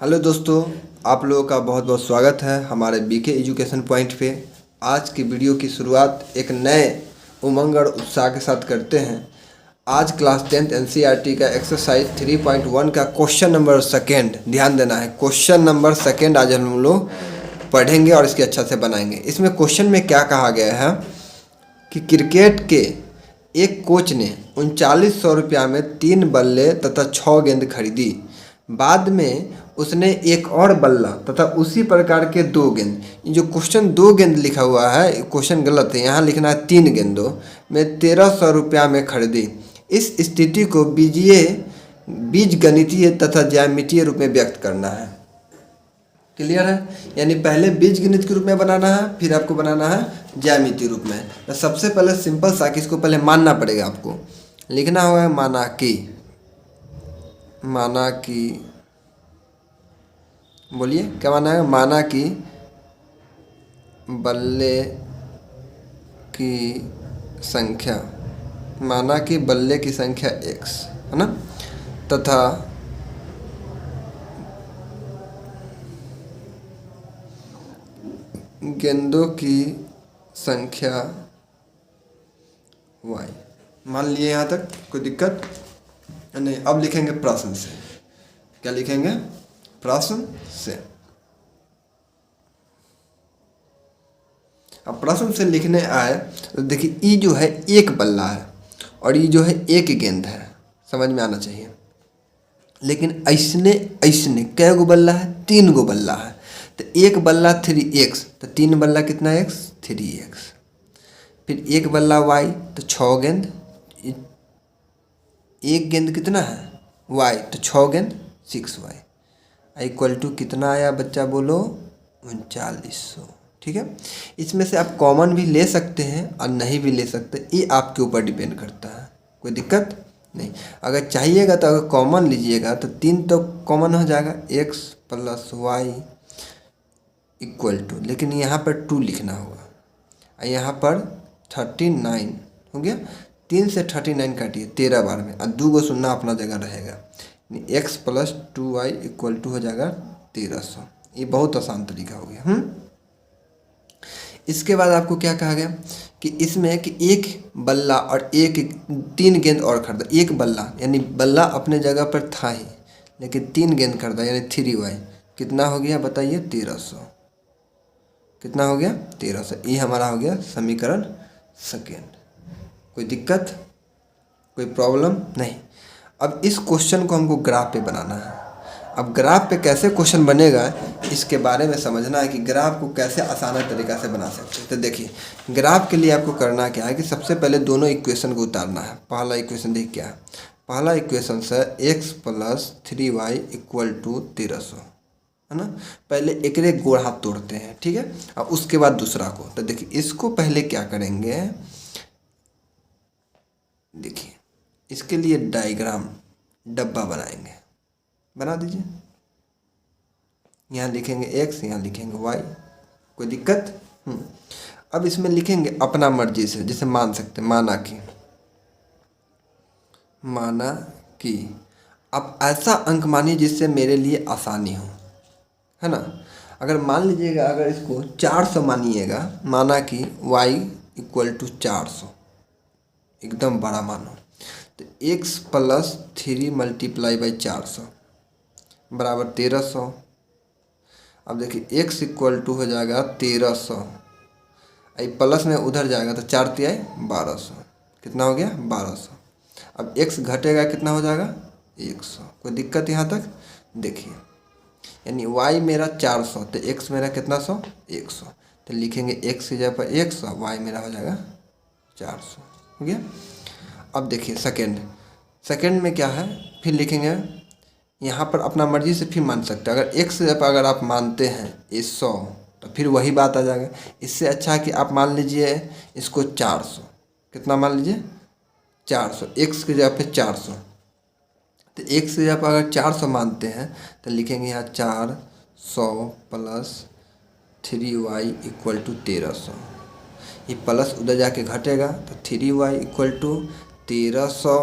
Hello दोस्तों, आप लोगों का बहुत बहुत स्वागत है हमारे बीके एजुकेशन पॉइंट पे। आज की वीडियो की शुरुआत एक नए उमंग और उत्साह के साथ करते हैं। आज क्लास 10th एनसीईआरटी का एक्सरसाइज 3.1 का क्वेश्चन नंबर सेकेंड, ध्यान देना है, क्वेश्चन नंबर सेकेंड आज हम लोग पढ़ेंगे और इसके अच्छा से बनाएंगे। इसमें क्वेश्चन में क्या कहा गया है कि क्रिकेट के एक कोच ने 3900 रुपया में 3 बल्ले तथा 6 गेंद खरीदी। बाद में उसने एक और बल्ला तथा उसी प्रकार के 2 गेंद, ये जो क्वेश्चन 2 गेंद लिखा हुआ है क्वेश्चन गलत है, यहाँ लिखना है 3 गेंदों में 1300 रुपया में खरीदी। इस स्थिति को बीजगणितीय तथा ज्यामितीय रूप में व्यक्त करना है। क्लियर है? यानी पहले बीजगणित के रूप में बनाना है, फिर आपको बनाना है ज्यामितीय रूप में। तो सबसे पहले सिंपल सा कि इसको पहले मानना पड़ेगा, आपको लिखना होगा माना कि बोलिए क्या माना है? माना कि बल्ले की संख्या, माना कि बल्ले की संख्या x है ना, तथा गेंदों की संख्या y। मान लिए यहाँ तक कोई दिक्कत नहीं। अब लिखेंगे प्रश्न से। क्या लिखेंगे? प्रश्न से। अब प्रश्न से लिखने आए तो देखिए, ये जो है एक बल्ला है और ये जो है एक गेंद है, समझ में आना चाहिए। लेकिन ऐसने कै गो बल्ला है? 3 गो बल्ला है। तो एक बल्ला 3x, तो 3 बल्ला कितना x? 3x। फिर एक बल्ला y, तो 6 गेंद। एक गेंद कितना है? y, तो 6 गेंद 6y इक्वल टू कितना आया बच्चा बोलो? 3900। ठीक है, इसमें से आप कॉमन भी ले सकते हैं और नहीं भी ले सकते, ये आपके ऊपर डिपेंड करता है, कोई दिक्कत नहीं। अगर चाहिएगा तो अगर कॉमन लीजिएगा तो 3 तो कॉमन हो जाएगा, x plus Y equal to, लेकिन यहाँ पर 2 लिखना होगा और यहाँ पर 39 हो गया। 3 से 39 काटिए 13 बार में और 2 को सुनना अपना जगह रहेगा। x plus 2y equal to हो जाएगा 1300। ये बहुत आसान तरीका हो गया। इसके बाद आपको क्या कहा गया कि इसमें कि एक बल्ला और 3 गेंद और खरीदा। एक बल्ला यानी बल्ला अपने जगह पर था ही, लेकिन 3 गेंद खरीदा यानी 3y। कितना हो गया बताइए? 1300। कितना हो गया? 1300। ये हमारा हो गया समीकरण सेकेंड। कोई दिक्कत, कोई प्रॉब्लम नहीं। अब इस क्वेश्चन को हमको ग्राफ पे बनाना है। अब ग्राफ पे कैसे क्वेश्चन बनेगा इसके बारे में समझना है कि ग्राफ को कैसे आसान तरीक़ा से बना सकते हैं। तो देखिए, ग्राफ के लिए आपको करना क्या है कि सबसे पहले दोनों इक्वेशन को उतारना है। पहला इक्वेशन देखिए क्या है? पहला इक्वेशन से x plus 3y equal to 1300 है ना। पहले एक गोड़ हाथ तोड़ते हैं, ठीक है, और उसके बाद दूसरा को। तो देखिए, इसको पहले क्या करेंगे, देखिए इसके लिए डायग्राम डब्बा बनाएंगे। बना दीजिए। यहाँ लिखेंगे x, यहाँ लिखेंगे y। कोई दिक्कत? अब इसमें लिखेंगे अपना मर्जी से, जैसे मान सकते हैं माना कि अब ऐसा अंक मानिए जिससे मेरे लिए आसानी हो, है ना। अगर मान लीजिएगा, अगर इसको 400 मानिएगा, माना कि y इक्वल टू 400, एकदम बड़ा मानो, तो x प्लस 3 मल्टीप्लाई बाई 400 बराबर 1300। अब देखिए x इक्वल टू हो जाएगा 1300, आई प्लस में उधर जाएगा तो 4 तिहाई 1200। कितना हो गया? 1200। अब x घटेगा, कितना हो जाएगा? 100। कोई दिक्कत यहाँ तक? देखिए, यानी y मेरा 400 तो x मेरा कितना 100? 100। तो लिखेंगे x की जगह पर 100, y मेरा हो जाएगा 400। हो गया। अब देखिए सेकेंड में क्या है, फिर लिखेंगे यहाँ पर अपना मर्जी से फिर मान सकते हैं। अगर x पर अगर आप मानते हैं 100 तो फिर वही बात आ जाएगा। इससे अच्छा है कि आप मान लीजिए इसको 400। कितना मान लीजिए? 400। x की जगह पे 400, तो x की जगह पर अगर 400 मानते हैं तो लिखेंगे यहाँ 400 प्लस 3y इक्वल टू 1300। ये प्लस उधर जाके घटेगा तो 3y इक्वल टू 1300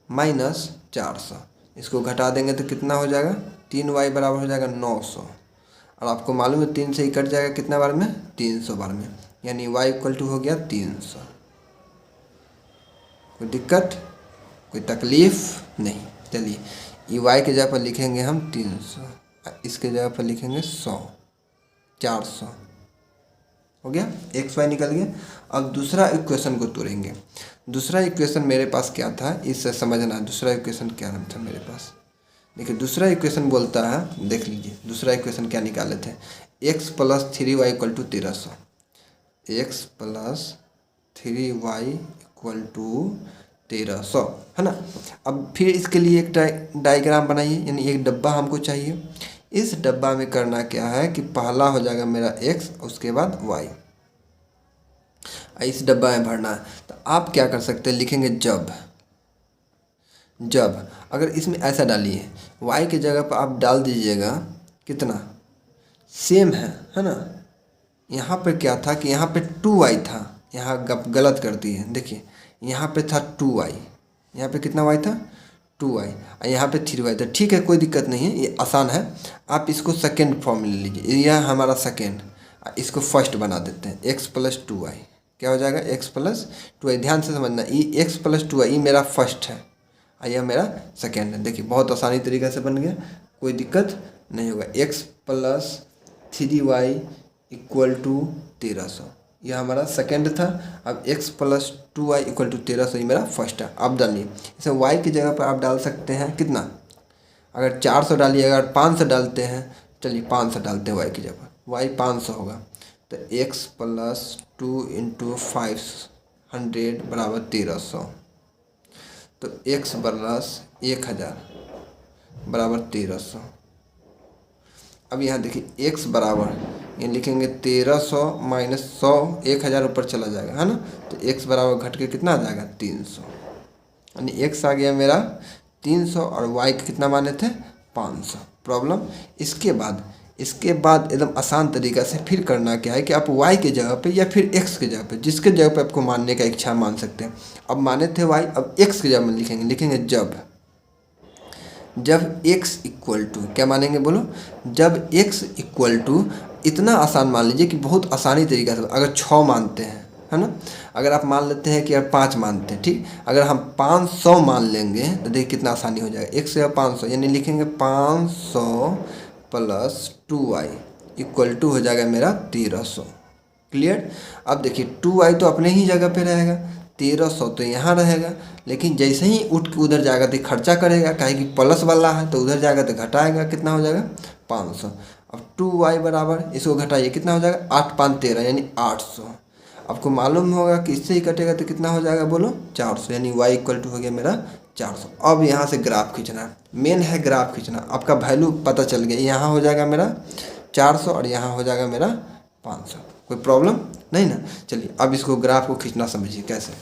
माइनस 400 इसको घटा देंगे तो कितना हो जाएगा, 3y बराबर हो जाएगा 900। और आपको मालूम है 3 से ही कट जाएगा कितना बार में, 300 बार में, यानी y इक्वल टू हो गया 300। कोई दिक्कत, कोई तकलीफ नहीं। चलिए ये y के जगह पर लिखेंगे हम 300, इसके जगह पर लिखेंगे 100, 400 हो गया, एक्स वाई निकल गया। अब दूसरा इक्वेशन को तोड़ेंगे। दूसरा इक्वेशन मेरे पास क्या था, इससे समझना दूसरा इक्वेशन क्या था मेरे पास। देखिए दूसरा इक्वेशन बोलता है, देख लीजिए दूसरा इक्वेशन क्या निकाले थे, x plus 3y equal to 1300, X plus 3y equal to 1300, है ना। अब फिर इसके लिए एक डायग्राम बनाइए, यानी एक डब्बा हमको चाहिए। इस डब्बा में करना क्या है कि पहला हो जाएगा मेरा x, उसके बाद y, इस डब्बा में भरना है। तो आप क्या कर सकते हैं, लिखेंगे जब अगर इसमें ऐसा डालिए, y की जगह पर आप डाल दीजिएगा कितना, सेम है ना। यहाँ पे क्या था कि यहाँ पे 2y था, यहाँ गलत कर दिए, देखिए यहाँ पे था 2y, यहाँ पे कितना y था 2y, और यहाँ पे 3y था। ठीक है, कोई दिक्कत नहीं है, ये आसान है। आप इसको सेकेंड फॉर्म ले लीजिए, यह हमारा सेकेंड, इसको फर्स्ट बना देते हैं, x प्लस 2y क्या हो जाएगा, x प्लस 2y। ध्यान से समझना, ये x प्लस 2y ये मेरा फर्स्ट है और यह मेरा सेकेंड है। देखिए बहुत आसानी तरीके से बन गया, कोई दिक्कत नहीं होगा। x plus 3y equal to 1300, यह हमारा सेकेंड था। अब x plus 2y equal to 1300 ये मेरा फर्स्ट है। अब डालिए इसे y की जगह पर आप डाल सकते हैं कितना, अगर 400 डालिए, अगर 500 डालते हैं, चलिए 500 डालते हैं y की जगह पर, y 500 होगा। तो x प्लस 2 इंटू 500 बराबर 1300, तो x प्लस 1000 बराबर 1300। अब यहाँ देखिए x बराबर, ये लिखेंगे 1300 माइनस 100, 1000 ऊपर चला जाएगा, है ना। तो x बराबर घट के कितना आ जाएगा 300, यानी x आ गया मेरा 300 और y के कितना माने थे 500। प्रॉब्लम इसके बाद एकदम आसान तरीका से फिर करना क्या है कि आप y के जगह पे या फिर x के जगह पे, जिसके जगह पे आपको मानने का इच्छा मान सकते हैं। अब माने थे y, अब x के जगह में लिखेंगे जब x इक्वल टू, क्या मानेंगे बोलो, जब x इक्वल टू, इतना आसान मान लीजिए कि बहुत आसानी तरीका से, अगर 6 मानते हैं, है ना, अगर आप मान लेते हैं कि यार 5 मानते हैं, ठीक, अगर हम 500 मान लेंगे तो देखिए कितना आसानी हो जाएगा, 1 से 500, यानी लिखेंगे 500 प्लस 2y इक्वल टू हो जाएगा मेरा 1300। क्लियर। अब देखिए 2y तो अपने ही जगह पे रहेगा, 1300 तो यहाँ रहेगा, लेकिन जैसे ही उठ के उधर जाएगा तो खर्चा करेगा, काहे कि प्लस वाला है, तो उधर जाएगा तो घटाएगा, कितना हो जाएगा 500। अब 2y बराबर, इसको घटाइए कितना हो जाएगा 8 5 13, यानी 800। आपको मालूम होगा कि इससे ही कटेगा तो कितना हो जाएगा बोलो 400, यानी y इक्वल टू हो गया मेरा 400। अब यहाँ से ग्राफ खींचना, मेन है ग्राफ खींचना। आपका वैल्यू पता चल गया, यहाँ हो जाएगा मेरा 400 और यहाँ हो जाएगा मेरा 500, कोई प्रॉब्लम नहीं ना। चलिए अब इसको ग्राफ को खींचना समझिए कैसे।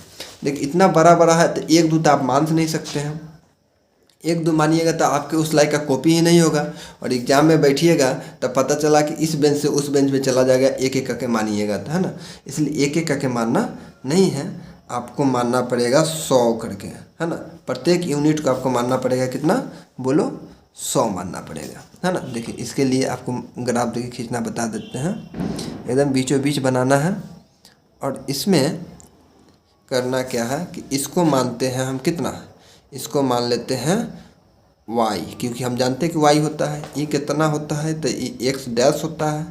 देखिए इतना बड़ा है तो 1 2 तो आप मान नहीं सकते हैं, 1 2 मानिएगा तो आपके उस लायक का कॉपी ही नहीं होगा, और एग्जाम में बैठिएगा तब पता चला कि इस बेंच से उस बेंच में चला जाएगा, एक एक करके मानिएगा, है ना। इसलिए एक एक करके मानना नहीं है, आपको मानना पड़ेगा 100 करके, है ना। प्रत्येक यूनिट को आपको मानना पड़ेगा कितना बोलो 100 मानना पड़ेगा, है ना। देखिए इसके लिए आपको ग्राफ देखिए खींचना बता देते हैं, एकदम बीचों बीच बनाना है। और इसमें करना क्या है कि इसको मानते हैं हम कितना, इसको मान लेते हैं y, क्योंकि हम जानते हैं कि y होता है, ये कितना होता है तो ये x डैश होता है,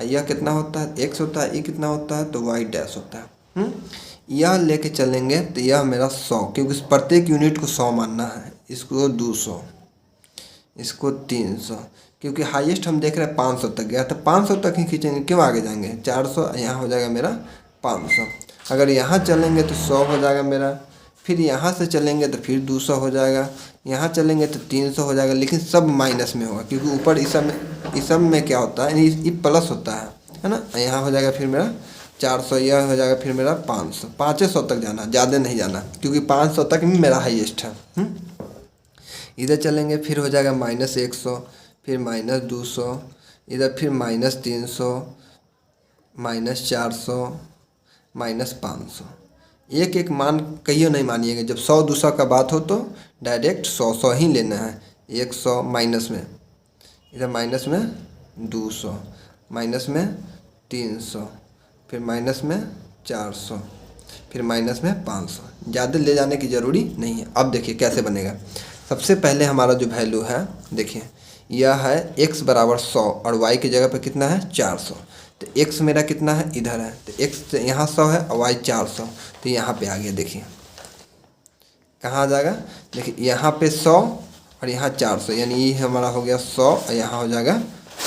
यह कितना होता है x होता है, ये कितना होता है तो y डैश होता है। यह लेके चलेंगे तो यह मेरा 100, क्योंकि प्रत्येक यूनिट को 100 मानना है, इसको 200, इसको 300, क्योंकि हाईएस्ट हम देख रहे हैं 500 तक गया, तो 500 तक ही खींचेंगे, क्यों आगे जाएंगे 400, यहाँ हो जाएगा मेरा 500। अगर यहाँ चलेंगे तो 100 हो जाएगा मेरा, फिर यहाँ से चलेंगे तो फिर 200 हो जाएगा, यहाँ चलेंगे तो 300 हो जाएगा, लेकिन सब माइनस में होगा, क्योंकि ऊपर इस सब में क्या होता है, ये प्लस होता है ना। यहाँ हो जाएगा फिर मेरा 400, यह हो जाएगा फिर मेरा 500, 500 तक जाना, ज़्यादा नहीं जाना, क्योंकि 500 तक भी मेरा हाईएस्ट है। इधर चलेंगे फिर हो जाएगा -100, फिर -200, इधर फिर -300, -400, -500, एक एक मान कहियो नहीं मानिएगा। जब 100 200 का बात हो तो डायरेक्ट 100 ही लेना है। 100 माइनस में, इधर माइनस में 200, माइनस में 300, फिर माइनस में 400, फिर माइनस में 500। ज़्यादा ले जाने की ज़रूरी नहीं है। अब देखिए कैसे बनेगा। सबसे पहले हमारा जो वैल्यू है, देखिए यह है x बराबर 100 और y की जगह पे कितना है 400। तो x मेरा कितना है, इधर है, तो x यहाँ 100 है और y 400, तो यहाँ पे आ गया। देखिए कहाँ आ जाएगा, देखिए यहाँ पे 100 और यहाँ 400, यानी ये हमारा हो गया 100 और यहाँ हो जाएगा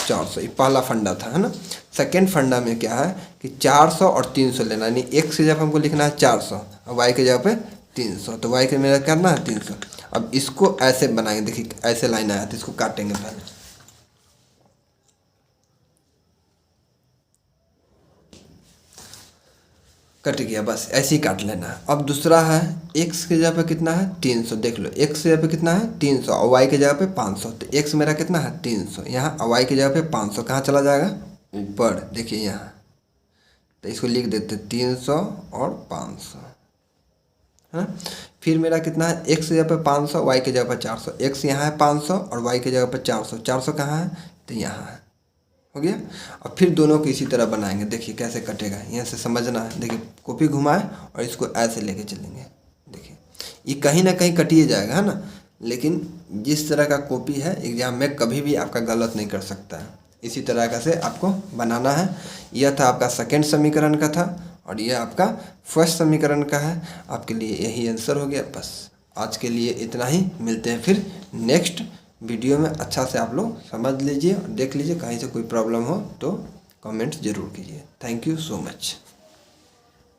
400। ये पहला फंडा था, है ना। सेकेंड फंडा में क्या है कि 400 और 300 लेना, यानी x की जगह हमको लिखना है 400 और y की जगह पे 300, तो y के मेरा करना है 300। अब इसको ऐसे बनाएंगे, देखिए ऐसे लाइन आया तो इसको काटेंगे पहले। कट गया, बस ऐसे ही काट लेना है। अब दूसरा है x की जगह पे कितना है 300, देख लो x की जगह पे कितना है 300 और y की जगह पे 500, तो x मेरा कितना है 300 यहाँ और y की जगह पे 500 कहाँ चला जाएगा, ऊपर। देखिए यहाँ, तो इसको लिख देते 300 और 500, है ना। फिर मेरा कितना है x की जगह पे 500, y की जगह पे 400, x यहाँ है 500 और y की जगह पे 400, 400 कहाँ है, तो यहाँ है, हो गया। अब फिर दोनों को इसी तरह बनाएंगे, देखिए कैसे कटेगा, यहाँ से समझना है। देखिए कॉपी घुमाए और इसको ऐसे लेके चलेंगे, देखिए ये कहीं ना कहीं कटिए जाएगा, है ना। लेकिन जिस तरह का कॉपी है एग्जाम में कभी भी आपका गलत नहीं कर सकता है। इसी तरह का से आपको बनाना है। यह था आपका सेकेंड समीकरण का था और यह आपका फर्स्ट समीकरण का है। आपके लिए यही आंसर हो गया। बस आज के लिए इतना ही, मिलते हैं फिर नेक्स्ट वीडियो में। अच्छा से आप लोग समझ लीजिए और देख लीजिए, कहीं से कोई प्रॉब्लम हो तो कमेंट ज़रूर कीजिए। Thank you so much.